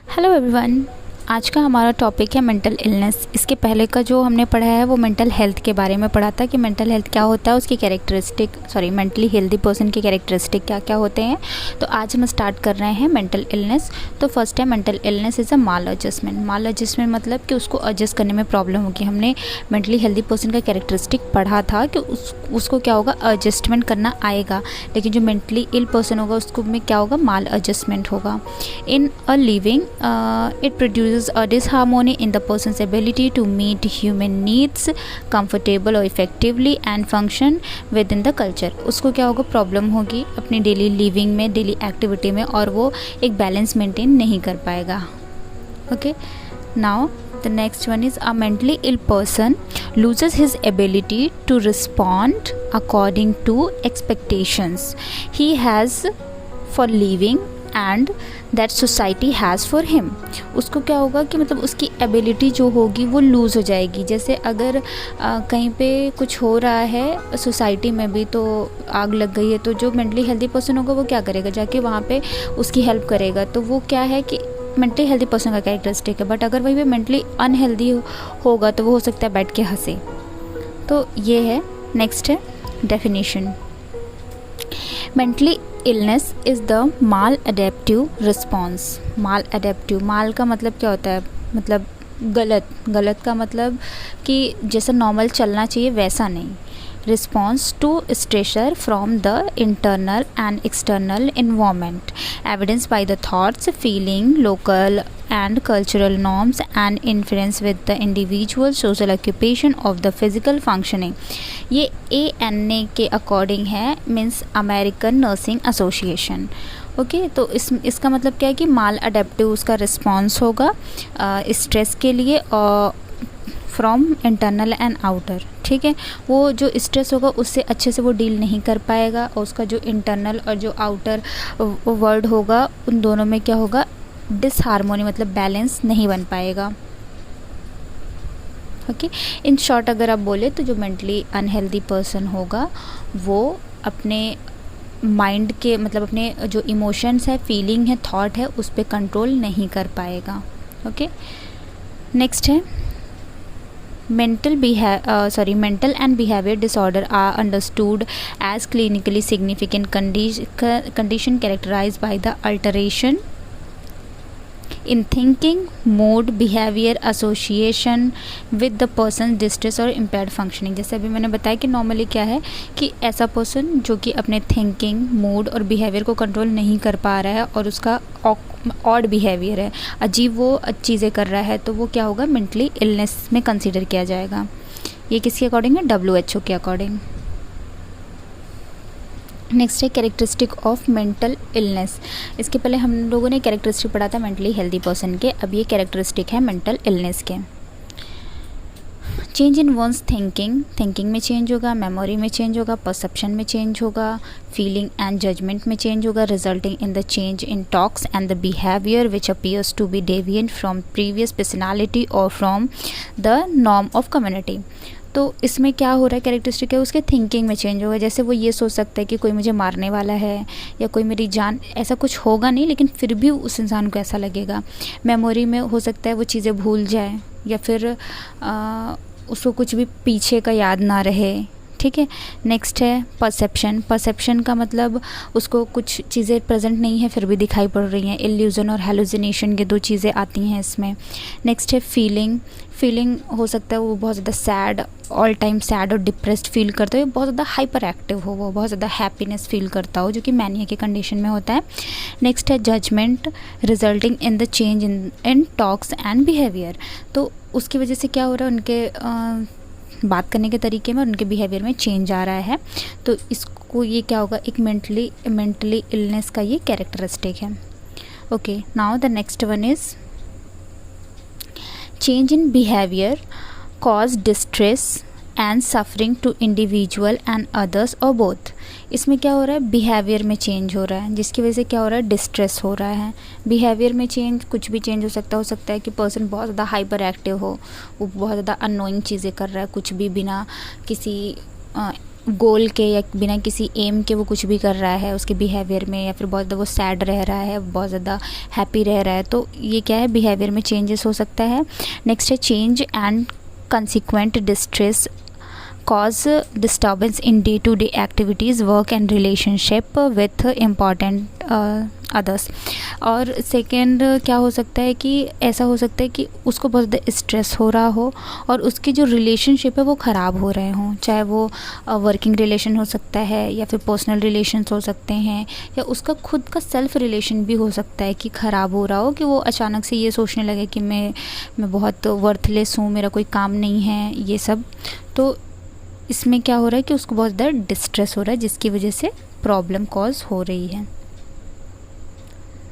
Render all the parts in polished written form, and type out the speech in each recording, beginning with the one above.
Hello everyone. आज का हमारा टॉपिक है मेंटल इलनेस। इसके पहले का जो हमने पढ़ा है वो मेंटल हेल्थ के बारे में पढ़ा था कि मेंटल हेल्थ क्या होता है, उसकी मेंटली हेल्दी पर्सन के कैरेक्टरिस्टिक क्या क्या होते हैं। तो आज हम स्टार्ट कर रहे हैं मेंटल इलनेस। तो फर्स्ट है mental illness is a mall adjustment मतलब कि उसको एडजस्ट करने में प्रॉब्लम होगी। हमने मेंटली हेल्दी पर्सन का कैरेक्टरिस्टिक पढ़ा था कि उसको क्या होगा, एडजस्टमेंट करना आएगा, लेकिन जो मेंटली इल पर्सन होगा उसको में क्या होगा, माल एडजस्टमेंट होगा। In a living it produce a disharmony in the person's ability to meet human needs comfortable or effectively and function within the culture। उसको क्या होगा, प्रॉब्लम होगी अपनी डेली लिविंग में, डेली एक्टिविटी में, और वो एक बैलेंस मेंटेन नहीं कर पाएगा। Okay, now the next one is a mentally ill person loses his ability to respond according to expectations he has for living and that society has for him. उसको क्या होगा कि मतलब उसकी एबिलिटी जो होगी वो लूज़ हो जाएगी। जैसे अगर कहीं पे कुछ हो रहा है सोसाइटी में भी, तो आग लग गई है, तो जो मेंटली हेल्दी पर्सन होगा वो क्या करेगा, जाके वहाँ पे उसकी हेल्प करेगा। तो वो क्या है कि मेंटली हेल्दी पर्सन का कैरेक्टरिस्टिक है। बट अगर वही भी मेंटली अनहेल्दी होगा तो वो हो सकता है बैठ के हंसे। तो ये है। नेक्स्ट है definition. Mentally illness is the maladaptive response. Mal का मतलब क्या होता है, मतलब गलत का मतलब कि जैसा नॉर्मल चलना चाहिए वैसा नहीं। Response to stressor from the internal and external environment evidence by the thoughts feeling local and cultural norms and interference with the individual social occupation of the physical functioning। ये ANA के according है, means American nursing association. Okay, तो इसका मतलब क्या है कि माल adaptive उसका रिस्पॉन्स होगा स्ट्रेस के लिए और फ्रॉम इंटरनल एंड आउटर। ठीक है, वो जो स्ट्रेस होगा उससे अच्छे से वो डील नहीं कर पाएगा, और उसका जो इंटरनल और जो आउटर वर्ल्ड होगा उन दोनों में क्या होगा, डिसहार्मोनी, मतलब बैलेंस नहीं बन पाएगा। ओके, इन शॉर्ट अगर आप बोले तो जो मेंटली अनहेल्दी पर्सन होगा वो अपने माइंड के, मतलब अपने जो इमोशंस है, फीलिंग है, थॉट है, उस पर कंट्रोल नहीं कर पाएगा। ओके, नेक्स्ट है mental and behavior disorder are understood as clinically significant condition characterized by the alteration in thinking, mood, behavior, association with the person's distress और impaired functioning। जैसे अभी मैंने बताया कि नॉर्मली क्या है कि ऐसा पर्सन जो कि अपने थिंकिंग, मूड और बिहेवियर को कंट्रोल नहीं कर पा रहा है और उसका ऑड बिहेवियर है, अजीब वो चीज़ें कर रहा है, तो वो क्या होगा, मेंटली इलनेस में कंसीडर किया जाएगा। ये किसके अकॉर्डिंग है, WHO के अकॉर्डिंग। नेक्स्ट है कैरेक्टरिस्टिक ऑफ मेंटल इलनेस। इसके पहले हम लोगों ने कैरेक्टरिस्टिक पढ़ा था मेंटली हेल्दी पर्सन के, अब ये कैरेक्टरिस्टिक है मेंटल इलनेस के। चेंज इन वंस थिंकिंग में चेंज होगा, मेमोरी में चेंज होगा, परसेप्शन में चेंज होगा, फीलिंग एंड जजमेंट में चेंज होगा, resulting in the change in talks and the behaviour which appears to be deviant from previous personality और from the norm of community. तो इसमें क्या हो रहा है, कैरेक्टरिस्टिक है उसके थिंकिंग में चेंज होगा। जैसे वो ये सोच सकता है कि कोई मुझे मारने वाला है या कोई मेरी जान, ऐसा कुछ होगा नहीं, लेकिन फिर भी उस इंसान को ऐसा लगेगा। मेमोरी में हो सकता है वो चीज़ें भूल जाए, या फिर उसको कुछ भी पीछे का याद ना रहे। ठीक है, नेक्स्ट है परसेप्शन का मतलब उसको कुछ चीज़ें प्रेजेंट नहीं है फिर भी दिखाई पड़ रही हैं। इल्यूजन और हेलुसिनेशन के दो चीज़ें आती हैं इसमें। नेक्स्ट है फीलिंग हो सकता है वो बहुत ज़्यादा सैड, ऑल टाइम सैड और डिप्रेस्ड फील करता हो, बहुत ज़्यादा हाइपर एक्टिव हो, वो बहुत ज़्यादा हैप्पीनेस फील करता हो, जो कि मैनिया के कंडीशन में होता है। नेक्स्ट है judgement resulting in the change in talks and behaviour. तो उसकी वजह से क्या हो रहा है, उनके बात करने के तरीके में और उनके बिहेवियर में चेंज आ रहा है। तो इसको ये क्या होगा, एक मेंटली इलनेस का ये कैरेक्टरिस्टिक है। Okay, now the next one is change in behaviour cause distress and suffering to individual and others और बोथ। इसमें क्या हो रहा है, बिहेवियर में चेंज हो रहा है, जिसकी वजह से क्या हो रहा है, डिस्ट्रेस हो रहा है। बिहेवियर में चेंज, कुछ भी चेंज हो सकता है कि पर्सन बहुत ज़्यादा हाइपर एक्टिव हो, वो बहुत ज़्यादा अननोइंग चीज़ें कर रहा है, कुछ भी बिना किसी गोल के या बिना किसी एम के वो कुछ भी कर रहा है उसके बिहेवियर में, या फिर बहुत ज़्यादा वो सैड रह रहा है, बहुत ज़्यादा हैप्पी रह रहा है, तो ये क्या है, बिहेवियर में चेंजेस हो सकता है। नेक्स्ट है change and consequent distress cause disturbance in day-to-day activities, work and relationship with important others। और सेकेंड क्या हो सकता है कि ऐसा हो सकता है कि उसको बहुत ज़्यादा स्ट्रेस हो रहा हो और उसकी जो रिलेशनशिप है वो ख़राब हो रहे हों, चाहे वो वर्किंग रिलेशन हो सकता है या फिर पर्सनल रिलेशंस हो सकते हैं, या उसका खुद का सेल्फ रिलेशन भी हो सकता है कि ख़राब हो रहा हो, कि वो अचानक से ये सोचने लगे कि मैं बहुत वर्थलेस हूँ, मेरा कोई काम नहीं है, ये सब। तो इसमें क्या हो रहा है कि उसको बहुत ज़्यादा डिस्ट्रेस हो रहा है, जिसकी वजह से प्रॉब्लम कॉज हो रही है।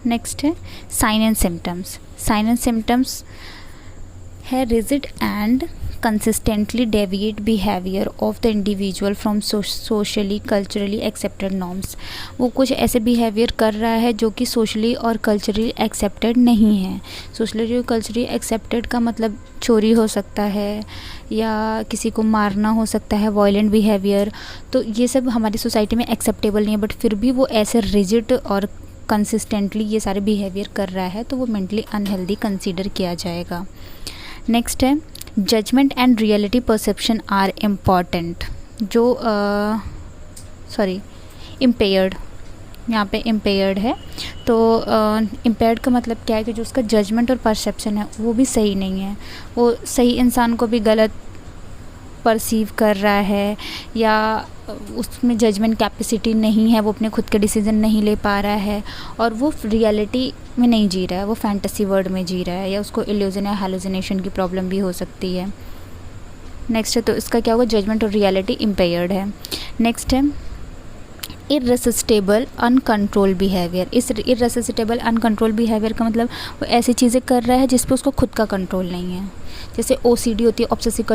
नेक्स्ट है sign and symptoms. Sign and symptoms है rigid and consistently deviate behavior of the individual from socially culturally accepted norms। वो कुछ ऐसे बिहेवियर कर रहा है जो कि सोशली और कल्चरली एक्सेप्टेड नहीं है। सोशली और कल्चरली एक्सेप्टेड का मतलब चोरी हो सकता है या किसी को मारना हो सकता है, वायलेंट बिहेवियर, तो ये सब हमारी सोसाइटी में एक्सेप्टेबल नहीं है, बट फिर भी वो ऐसे रिजिड और कंसिस्टेंटली ये सारे बिहेवियर कर रहा है, तो वो मेंटली अनहेल्दी कंसीडर किया जाएगा। नेक्स्ट है judgement and reality perception are important. जो इम्पेयर्ड, यहाँ पे इम्पेयर्ड है, तो इम्पेयर्ड का मतलब क्या है कि जो उसका जजमेंट और परसेप्शन है वो भी सही नहीं है, वो सही इंसान को भी गलत परसीव कर रहा है, या उसमें जजमेंट कैपेसिटी नहीं है, वो अपने खुद के डिसीज़न नहीं ले पा रहा है, और वो रियलिटी में नहीं जी रहा है, वो फैंटेसी वर्ल्ड में जी रहा है, या उसको इल्यूजन या हेलुसिनेशन की प्रॉब्लम भी हो सकती है। नेक्स्ट है, तो इसका क्या होगा, जजमेंट और रियलिटी इम्पेयर्ड है। नेक्स्ट है इररेसिस्टेबल अनकंट्रोल बिहेवियर। इस इररेसिस्टेबल अनकंट्रोल बिहेवियर का मतलब वो ऐसी चीज़ें कर रहा है जिस पे उसको खुद का कंट्रोल नहीं है। जैसे OCD होती है, ऑब्सेसिव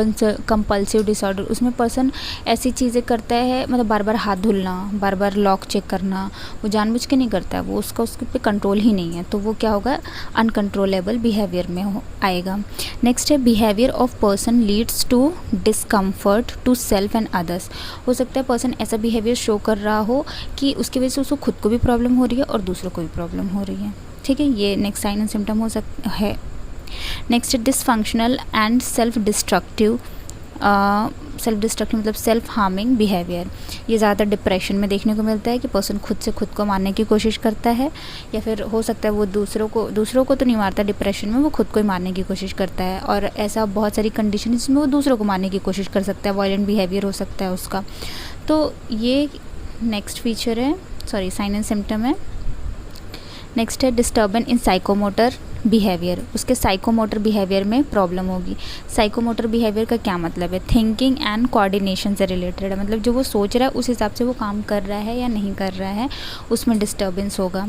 कंपल्सिव डिसऑर्डर, उसमें पर्सन ऐसी चीज़ें करता है, मतलब बार बार हाथ धुलना, बार बार लॉक चेक करना, वो जानबूझ के नहीं करता है, वो उसके पे कंट्रोल ही नहीं है, तो वो क्या होगा, अनकंट्रोलेबल बिहेवियर में आएगा। नेक्स्ट है behaviour of person leads to discomfort to self and others. हो सकता है पर्सन ऐसा बिहेवियर शो कर रहा हो कि उसकी वजह से उसको खुद को भी प्रॉब्लम हो रही है और दूसरों को भी प्रॉब्लम हो रही है। ठीक है, ये नेक्स्ट साइन एंड सिम्टम हो सकता है। Next dysfunctional and self destructive मतलब सेल्फ हार्मिंग बिहेवियर। ये ज़्यादा डिप्रेशन में देखने को मिलता है कि पर्सन खुद से खुद को मारने की कोशिश करता है, या फिर हो सकता है वो दूसरों को तो नहीं मारता, डिप्रेशन में वो खुद को ही मारने की कोशिश करता है, और ऐसा बहुत सारी कंडीशन जिसमें वो दूसरों को मारने की कोशिश कर सकता है, वायलेंट बिहेवियर हो सकता है उसका। तो ये नेक्स्ट फीचर है, साइन एंड सिम्टम है। नेक्स्ट है डिस्टर्बेंस इन साइकोमोटर बिहेवियर। उसके साइकोमोटर बिहेवियर में प्रॉब्लम होगी। साइकोमोटर बिहेवियर का क्या मतलब है, थिंकिंग एंड कोऑर्डिनेशन से रिलेटेड है, मतलब जो वो सोच रहा है उस हिसाब से वो काम कर रहा है या नहीं कर रहा है, उसमें डिस्टर्बेंस होगा।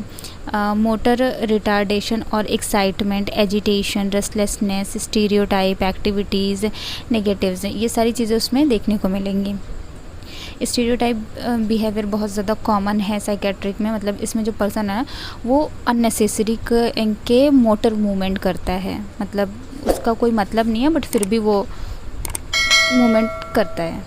मोटर रिटार्डेशन और excitement, agitation, restlessness, stereotype activities, negatives, ये सारी चीज़ें उसमें देखने को मिलेंगी। स्टीरियोटाइप बिहेवियर बहुत ज़्यादा कॉमन है साइकेट्रिक में, मतलब इसमें जो पर्सन है वो अननेसेसरी के मोटर मूवमेंट करता है, मतलब उसका कोई मतलब नहीं है बट फिर भी वो मूवमेंट करता है।